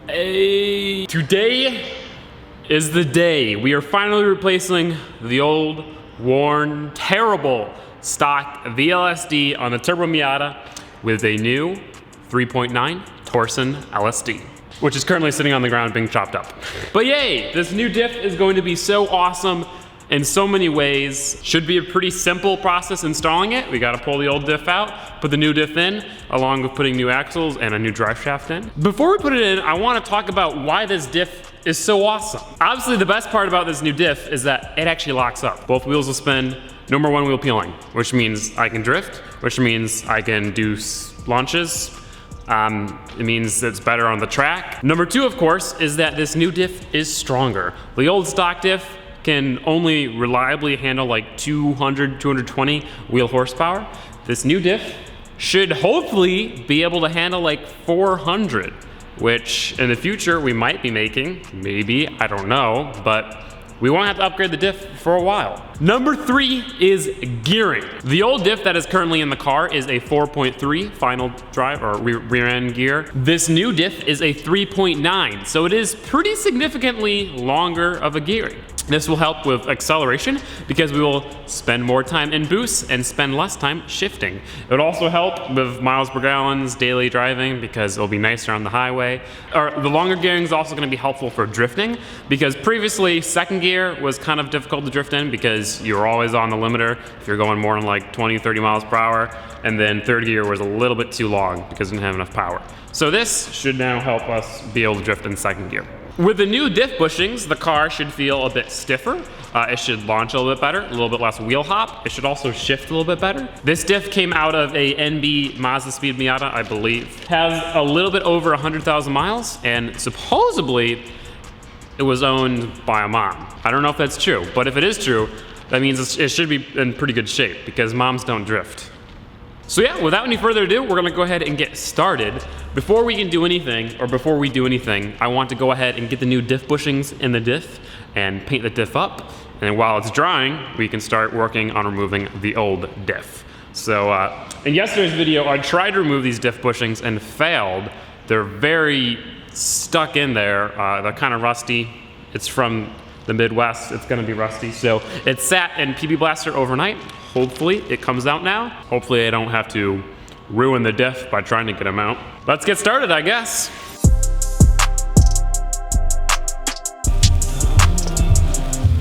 Hey, today is the day. We are finally replacing the old, worn, terrible stock VLSD on the Turbo Miata with a new 3.9 Torsen LSD, which is currently sitting on the ground being chopped up. But yay, this new diff is going to be so awesome in so many ways. Should be a pretty simple process installing it. We gotta pull the old diff out, put the new diff in, along with putting new axles and a new drive shaft in. Before we put it in, I wanna talk about why this diff is so awesome. Obviously, the best part about this new diff is that it actually locks up. Both wheels will spin, no more one wheel peeling, which means I can drift, which means I can do launches. It means it's better on the track. Number two, of course, is that this new diff is stronger. The old stock diff can only reliably handle like 200, 220 wheel horsepower. This new diff should hopefully be able to handle like 400, which in the future we might be making, maybe, I don't know, but we won't have to upgrade the diff for a while. Number three is gearing. The old diff that is currently in the car is a 4.3 final drive or rear end gear. This new diff is a 3.9, so it is pretty significantly longer of a gearing. This will help with acceleration because we will spend more time in boosts and spend less time shifting. It would also help with miles per gallons, daily driving, because it'll be nicer on the highway. The longer gearing is also going to be helpful for drifting because previously second gear was kind of difficult to drift in because you were always on the limiter if you're going more than like 20, 30 miles per hour. And then third gear was a little bit too long because it didn't have enough power. So this should now help us be able to drift in second gear. With the new diff bushings, the car should feel a bit stiffer. It should launch a little bit better, a little bit less wheel hop. It should also shift a little bit better. This diff came out of a NB Mazda Speed Miata, I believe. Has a little bit over 100,000 miles, and supposedly it was owned by a mom. I don't know if that's true, but if it is true, that means it should be in pretty good shape because moms don't drift. So yeah, without any further ado, we're gonna go ahead and get started. Before we do anything, I want to go ahead and get the new diff bushings in the diff and paint the diff up. And while it's drying, we can start working on removing the old diff. So in yesterday's video, I tried to remove these diff bushings and failed. They're very stuck in there. They're kind of rusty. It's from the Midwest, it's gonna be rusty. So it sat in PB Blaster overnight. Hopefully it comes out now. Hopefully I don't have to ruin the diff by trying to get them out. Let's get started, I guess.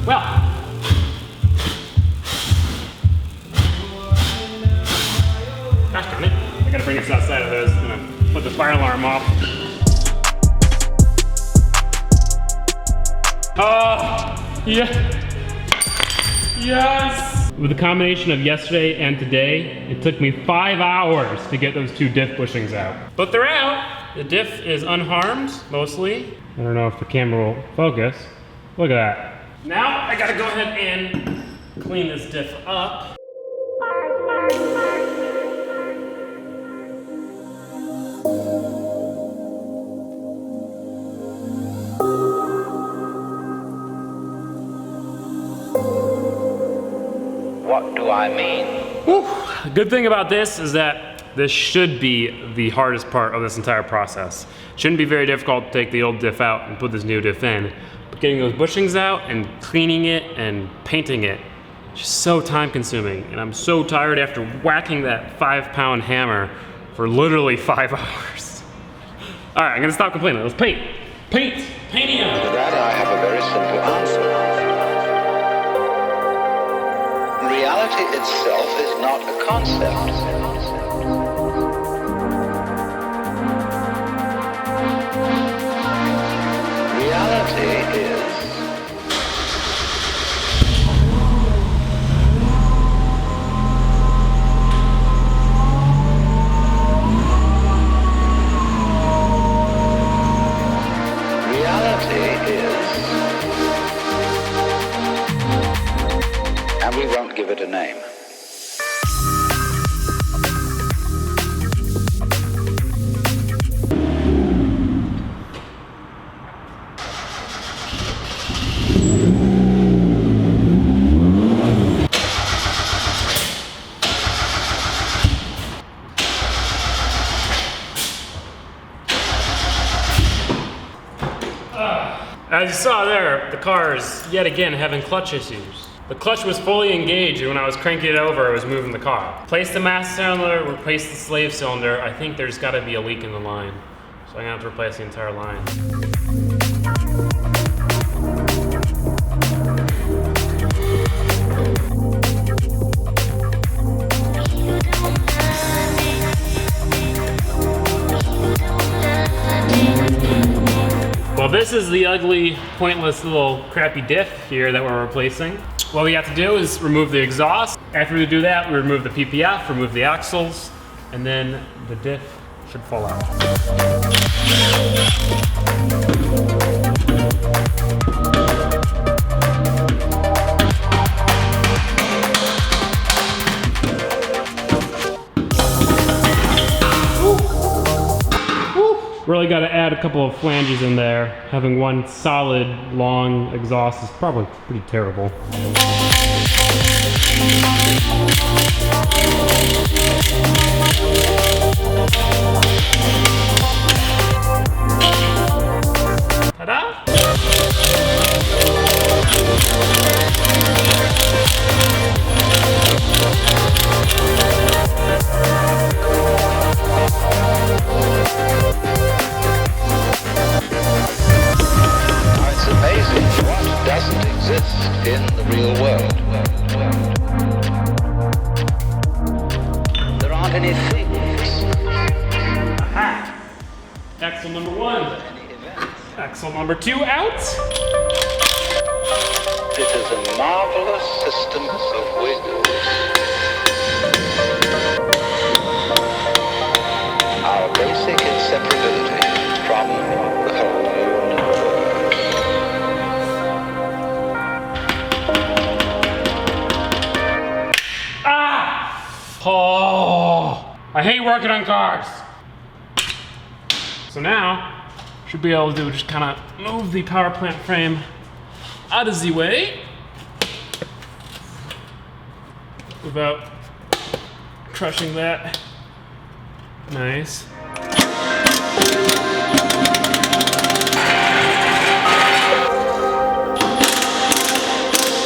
Well. Gosh darn it. I gotta bring this outside of those. I'm gonna put the fire alarm off. Oh, yeah. Yes! With the combination of yesterday and today, it took me 5 hours to get those two diff bushings out. But they're out. The diff is unharmed, mostly. I don't know if the camera will focus. Look at that. Now I gotta go ahead and clean this diff up. What do I mean? Whew. The good thing about this is that this should be the hardest part of this entire process. Shouldn't be very difficult to take the old diff out and put this new diff in. But getting those bushings out and cleaning it and painting it is just so time consuming. And I'm so tired after whacking that 5-pound hammer for literally 5 hours. All right, I'm gonna stop complaining. Let's paint. Paint! Painting! To that I have a very simple answer. Reality itself is not a concept. Reality is and we won't give it a name. As you saw there, the car is yet again having clutch issues. The clutch was fully engaged, and when I was cranking it over, it was moving the car. Replace the master cylinder, replace the slave cylinder. I think there's gotta be a leak in the line. So I'm gonna have to replace the entire line. Well, this is the ugly, pointless little crappy diff here that we're replacing. What we have to do is remove the exhaust. After we do that, we remove the PPF, remove the axles, and then the diff should fall out. Really got to add a couple of flanges in there. Having one solid, long exhaust is probably pretty terrible. Ta-da! Doesn't exist in the real world. There aren't any things. Aha! Axle number 1. Axle number 2 out. It is a marvelous system of wisdom. Our basic inseparability from the whole universe. Oh, I hate working on cars. So now, should be able to just kind of move the power plant frame out of the way without crushing that. Nice.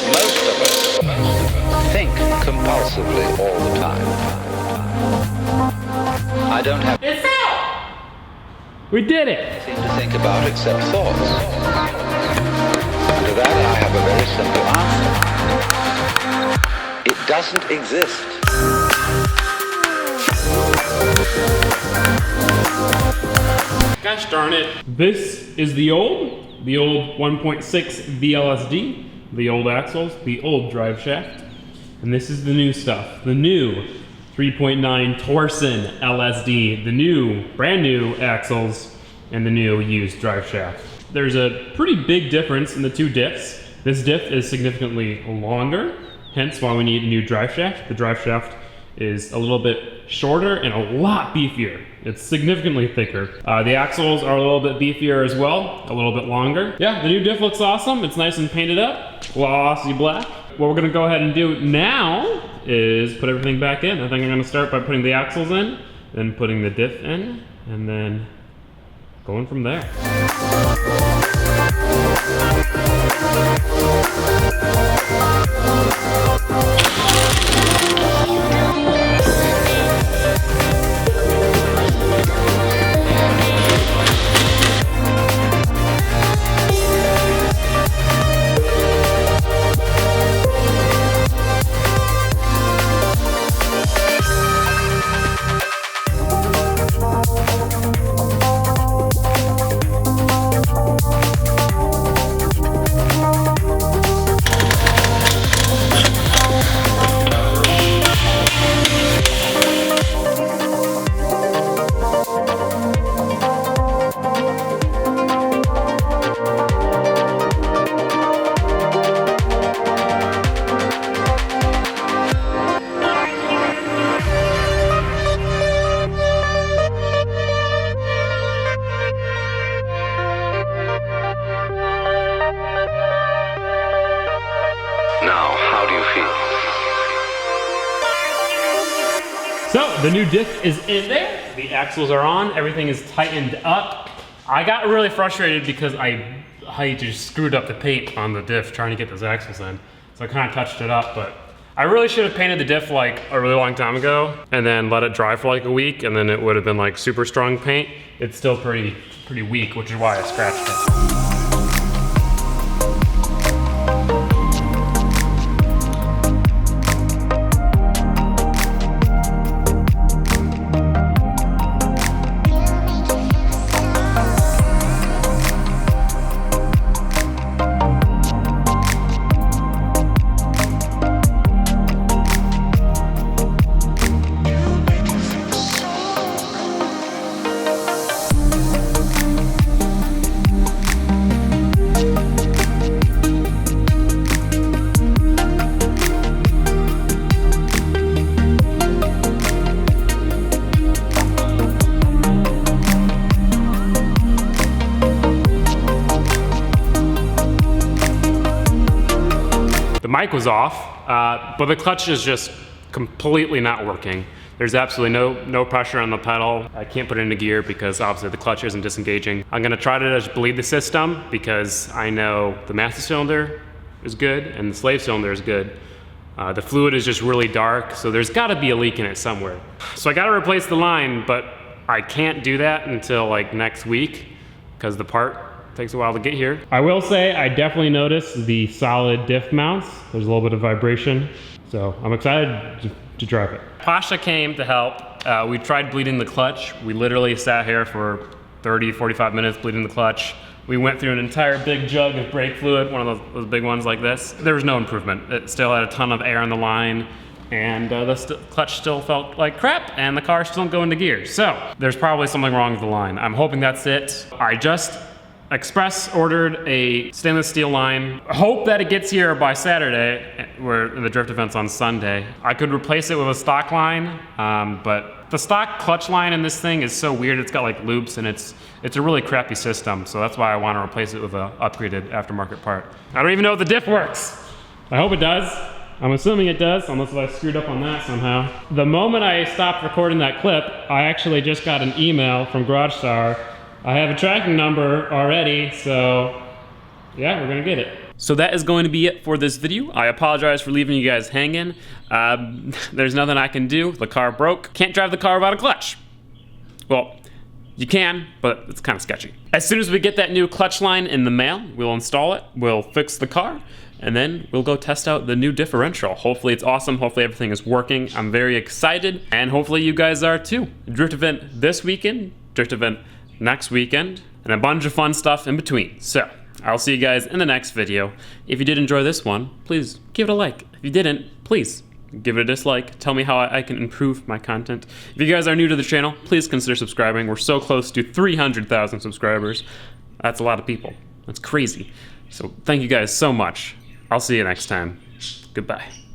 Most of us think compulsively all the time. I don't have It's out! We did it! anything to think about except thoughts. And to that I have a very simple answer. It doesn't exist. Gosh darn it. This is the old 1.6 VLSD, the old axles, the old drive shaft. And this is the new stuff, the new 3.9 Torsen LSD, the new, brand new axles, and the new used drive shaft. There's a pretty big difference in the two diffs. This diff is significantly longer, hence why we need a new drive shaft. The drive shaft is a little bit shorter and a lot beefier. It's significantly thicker. The axles are a little bit beefier as well, a little bit longer. Yeah, the new diff looks awesome. It's nice and painted up, glossy black. What we're gonna go ahead and do now is put everything back in. I think I'm gonna start by putting the axles in, then putting the diff in, and then going from there. So the new diff is in there, the axles are on, everything is tightened up. I got really frustrated because I I just screwed up the paint on the diff trying to get those axles in. So I kind of touched it up, but I really should have painted the diff like a really long time ago and then let it dry for like a week, and then it would have been like super strong paint. It's still pretty weak, which is why I scratched it. The mic was off, but the clutch is just completely not working. There's absolutely no pressure on the pedal. I can't put it into gear because obviously the clutch isn't disengaging. I'm gonna try to just bleed the system because I know the master cylinder is good and the slave cylinder is good. The fluid is just really dark, so there's gotta be a leak in it somewhere. So I gotta replace the line, but I can't do that until like next week because the part takes a while to get here. I will say I definitely noticed the solid diff mounts. There's a little bit of vibration, so I'm excited to drive it. Pasha came to help. We tried bleeding the clutch. We literally sat here for 30, 45 minutes bleeding the clutch. We went through an entire big jug of brake fluid, one of those big ones like this. There was no improvement. It still had a ton of air on the line, and the clutch still felt like crap, and the car still didn't go into gear. So there's probably something wrong with the line. I'm hoping that's it. I just express ordered a stainless steel line. Hope that it gets here by Saturday, where the drift event's on Sunday. I could replace it with a stock line, but the stock clutch line in this thing is so weird. It's got like loops and it's a really crappy system. So that's why I want to replace it with an upgraded aftermarket part. I don't even know if the diff works. I hope it does. I'm assuming it does, unless I screwed up on that somehow. The moment I stopped recording that clip, I actually just got an email from GarageStar. I have a tracking number already, so yeah, we're gonna get it. So that is going to be it for this video. I apologize for leaving you guys hanging. There's nothing I can do. The car broke. Can't drive the car without a clutch. Well, you can, but it's kind of sketchy. As soon as we get that new clutch line in the mail, we'll install it, we'll fix the car, and then we'll go test out the new differential. Hopefully it's awesome, hopefully everything is working. I'm very excited, and hopefully you guys are too. Drift event this weekend, drift event next weekend, and a bunch of fun stuff in between. So I'll see you guys in the next video. If you did enjoy this one, please give it a like. If you didn't, please give it a dislike. Tell me how I can improve my content. If you guys are new to the channel, please consider subscribing. We're so close to 300,000 subscribers. That's a lot of people. That's crazy. So thank you guys so much. I'll see you next time. Goodbye.